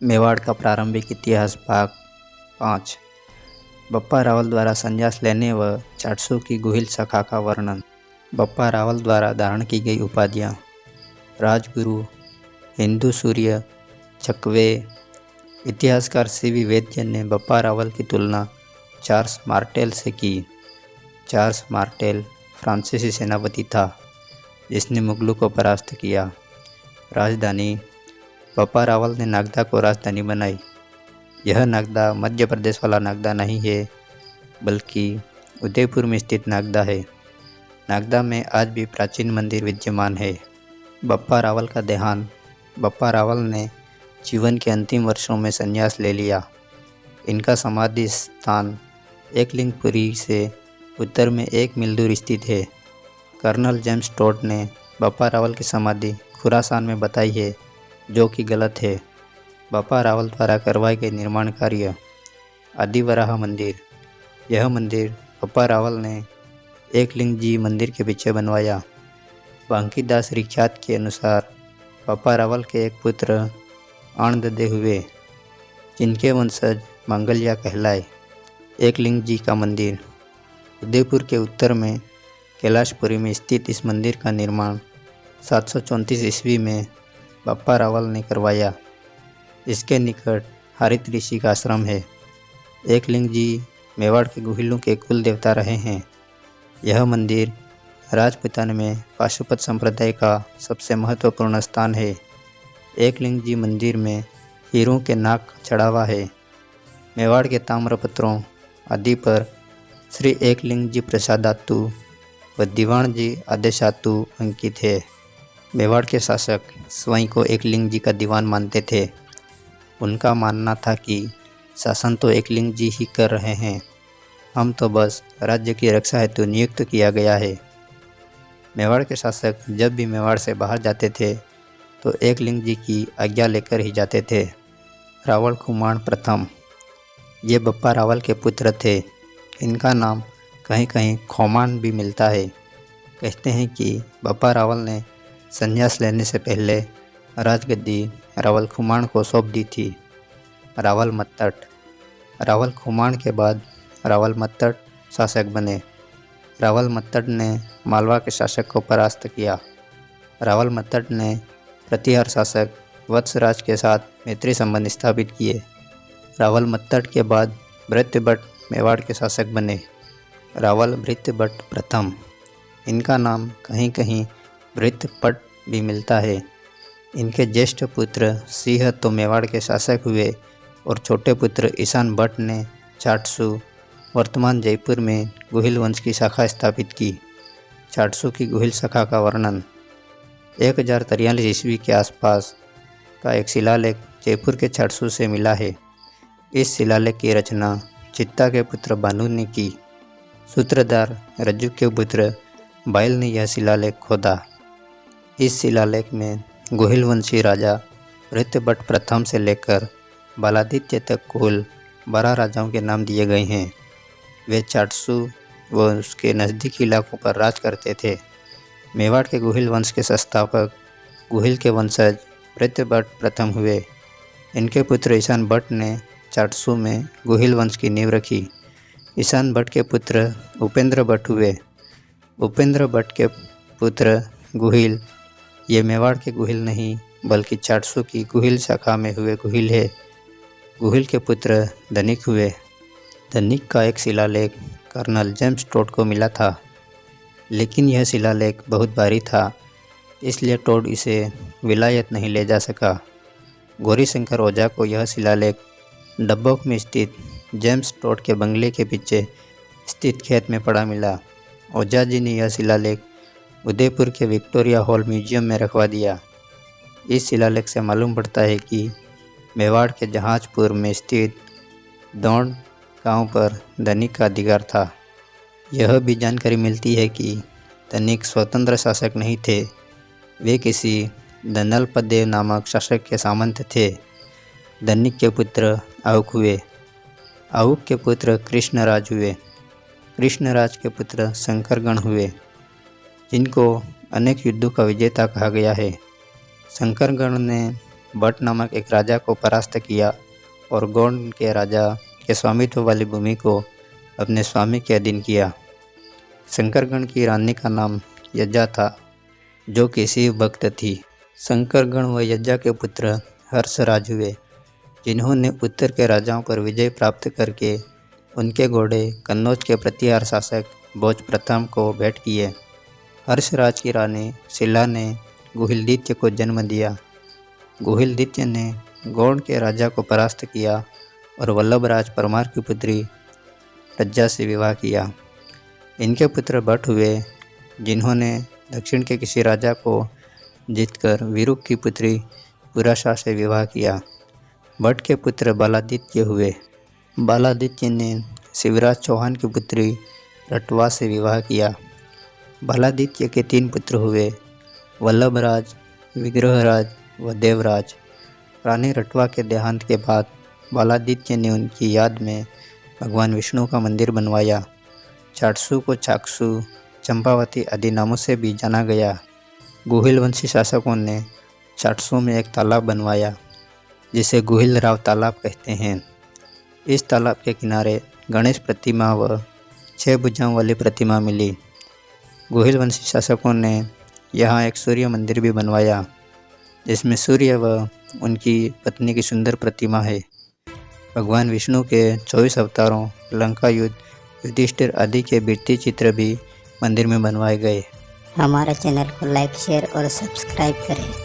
मेवाड़ का प्रारंभिक इतिहास भाग 5। बप्पा रावल द्वारा संन्यास लेने व चाटसू की गुहिल शाखा का वर्णन। बप्पा रावल द्वारा धारण की गई उपाधियाँ: राजगुरु, हिंदू सूर्य, चकवे। इतिहासकार सीवी वैद्य ने बप्पा रावल की तुलना चार्ल्स मार्टेल से की। चार्ल्स मार्टेल फ्रांसीसी सेनापति था जिसने मुगलों को परास्त किया। राजधानी: बप्पा रावल ने नागदा को राजधानी बनाई। यह नागदा मध्य प्रदेश वाला नागदा नहीं है बल्कि उदयपुर में स्थित नागदा है। नागदा में आज भी प्राचीन मंदिर विद्यमान है। बप्पा रावल का देहांत: बप्पा रावल ने जीवन के अंतिम वर्षों में संन्यास ले लिया। इनका समाधि स्थान एकलिंगपुरी से उत्तर में 1 मील दूर स्थित है। कर्नल जेम्स टोड ने बप्पा रावल की समाधि खुरासान में बताई है, जो कि गलत है। बप्पा रावल द्वारा करवाए गए निर्माण कार्य: आदिवराह मंदिर: यह मंदिर बप्पा रावल ने एकलिंग जी मंदिर के पीछे बनवाया। बांकीदास रिख्यात के अनुसार बप्पा रावल के एक पुत्र आणददे हुए, जिनके वंशज मंगलिया कहलाए। एकलिंग जी का मंदिर: उदयपुर के उत्तर में कैलाशपुरी में स्थित इस मंदिर का निर्माण 734 ईस्वी में बप्पा रावल ने करवाया। इसके निकट हरित ऋषि का आश्रम है। एकलिंग जी मेवाड़ के गुहिलों के कुल देवता रहे हैं। यह मंदिर राजपूताना में पाशुपत संप्रदाय का सबसे महत्वपूर्ण स्थान है। एकलिंग जी मंदिर में हीरों के नाग का चढ़ावा है। मेवाड़ के ताम्रपत्रों आदि पर श्री एकलिंग जी प्रसादातु व दीवान जी आदेशातु अंकित है। मेवाड़ के शासक स्वयं को एकलिंग जी का दीवान मानते थे। उनका मानना था कि शासन तो एकलिंग जी ही कर रहे हैं, हम तो बस राज्य की रक्षा हेतु नियुक्त किया गया है। मेवाड़ के शासक जब भी मेवाड़ से बाहर जाते थे तो एकलिंग जी की आज्ञा लेकर ही जाते थे। रावल खुमाण प्रथम: ये बप्पा रावल के पुत्र थे। इनका नाम कहीं कहीं खोमान भी मिलता है। कहते हैं कि बप्पा रावल ने संन्यास लेने से पहले राजगद्दी रावल खुमाण को सौंप दी थी। रावल मत्तट: रावल खुमाण के बाद रावल मत्तट शासक बने। रावल मत्तट ने मालवा के शासक को परास्त किया। रावल मत्तट ने प्रतिहार शासक वत्सराज के साथ मैत्री संबंध स्थापित किए। रावल मत्तट के बाद भृत्यभट्ट मेवाड़ के शासक बने। रावल भृत्यभट्ट प्रथम: इनका नाम कहीं कहीं भृत्यपट भी मिलता है। इनके ज्येष्ठ पुत्र सिंह तो मेवाड़ के शासक हुए और छोटे पुत्र ईशान भट्ट ने चाटसू वर्तमान जयपुर में गुहिल वंश की शाखा स्थापित की। चाटसू की गुहिल शाखा का वर्णन: 1043 ईस्वी के आसपास का एक शिलालेख जयपुर के चाटसू से मिला है। इस शिलालेख की रचना चित्ता के पुत्र भानु ने की। सूत्रधार रज्जु के पुत्र बाइल ने यह शिलालेख खोदा। इस शिलालेख में गुहिल वंशी राजा भृत्यभट्ट प्रथम से लेकर बालादित्य तक कुल 12 राजाओं के नाम दिए गए हैं। वे चाटसू व उसके नज़दीकी इलाकों पर राज करते थे। मेवाड़ के गुहिल वंश के संस्थापक गुहिल के वंशज भृत्यभट्ट प्रथम हुए। इनके पुत्र ईशान भट्ट ने चाटसू में गुहिल वंश की नींव रखी। ईशान भट्ट के पुत्र उपेंद्र भट्ट हुए। उपेंद्र भट्ट के पुत्र गुहिल ये मेवाड़ के गुहिल नहीं बल्कि चाटसू की गुहिल शाखा में हुए गुहिल है। गुहिल के पुत्र धनिक हुए। धनिक का एक शिलालेख कर्नल जेम्स टोड को मिला था, लेकिन यह शिलालेख बहुत भारी था, इसलिए टोड इसे विलायत नहीं ले जा सका। गौरीशंकर ओझा को यह शिलालेख डब्बोक में स्थित जेम्स टोड के बंगले के पीछे स्थित खेत में पड़ा मिला। ओझा जी ने यह शिलालेख उदयपुर के विक्टोरिया हॉल म्यूजियम में रखवा दिया। इस शिलालेख से मालूम पड़ता है कि मेवाड़ के जहाजपुर में स्थित दौड़ गांव पर धनिक का अधिकार था। यह भी जानकारी मिलती है कि धनिक स्वतंत्र शासक नहीं थे, वे किसी धनलपदेव नामक शासक के सामंत थे। धनिक के पुत्र आहुक हुए। आहुक के पुत्र कृष्णराज हुए। कृष्णराज के पुत्र शंकरगण हुए, जिनको अनेक युद्धों का विजेता कहा गया है। शंकरगण ने भट्ट नामक एक राजा को परास्त किया और गोंड के राजा के स्वामित्व वाली भूमि को अपने स्वामी के अधीन किया। शंकरगण की रानी का नाम यज्जा था, जो कि शिव भक्त थी। शंकरगण व यज्जा के पुत्र हर्षराज हुए, जिन्होंने उत्तर के राजाओं पर विजय प्राप्त करके उनके घोड़े कन्नौज के प्रतिहार शासक भोज प्रथम को भेंट किए। हर्षराज की रानी शिला ने गुहिलदित्य को जन्म दिया। गुहिलदित्य ने गोंड के राजा को परास्त किया और वल्लभराज परमार की पुत्री रज्जा से विवाह किया। इनके पुत्र भट्ट हुए, जिन्होंने दक्षिण के किसी राजा को जीतकर वीरुक की पुत्री पुराशा से विवाह किया। भट्ट के पुत्र बालादित्य हुए। बालादित्य ने शिवराज चौहान की पुत्री रटवा से विवाह किया। बालादित्य के 3 पुत्र हुए, वल्लभराज, विग्रहराज व देवराज। रानी रटवा के देहांत के बाद बालादित्य ने उनकी याद में भगवान विष्णु का मंदिर बनवाया। चाटसू को चाकसू, चंपावती आदि नामों से भी जाना गया। गुहिल वंशी शासकों ने चाटसू में एक तालाब बनवाया, जिसे गुहिल राव तालाब कहते हैं। इस तालाब के किनारे गणेश प्रतिमा व 6 भुजाओं वाली प्रतिमा मिली। गुहिल वंशी शासकों ने यहाँ एक सूर्य मंदिर भी बनवाया, जिसमें सूर्य व उनकी पत्नी की सुंदर प्रतिमा है। भगवान विष्णु के 24 अवतारों, लंका युद्ध, युधिष्ठिर आदि के भित्ति चित्र भी मंदिर में बनवाए गए। हमारे चैनल को लाइक, शेयर और सब्सक्राइब करें।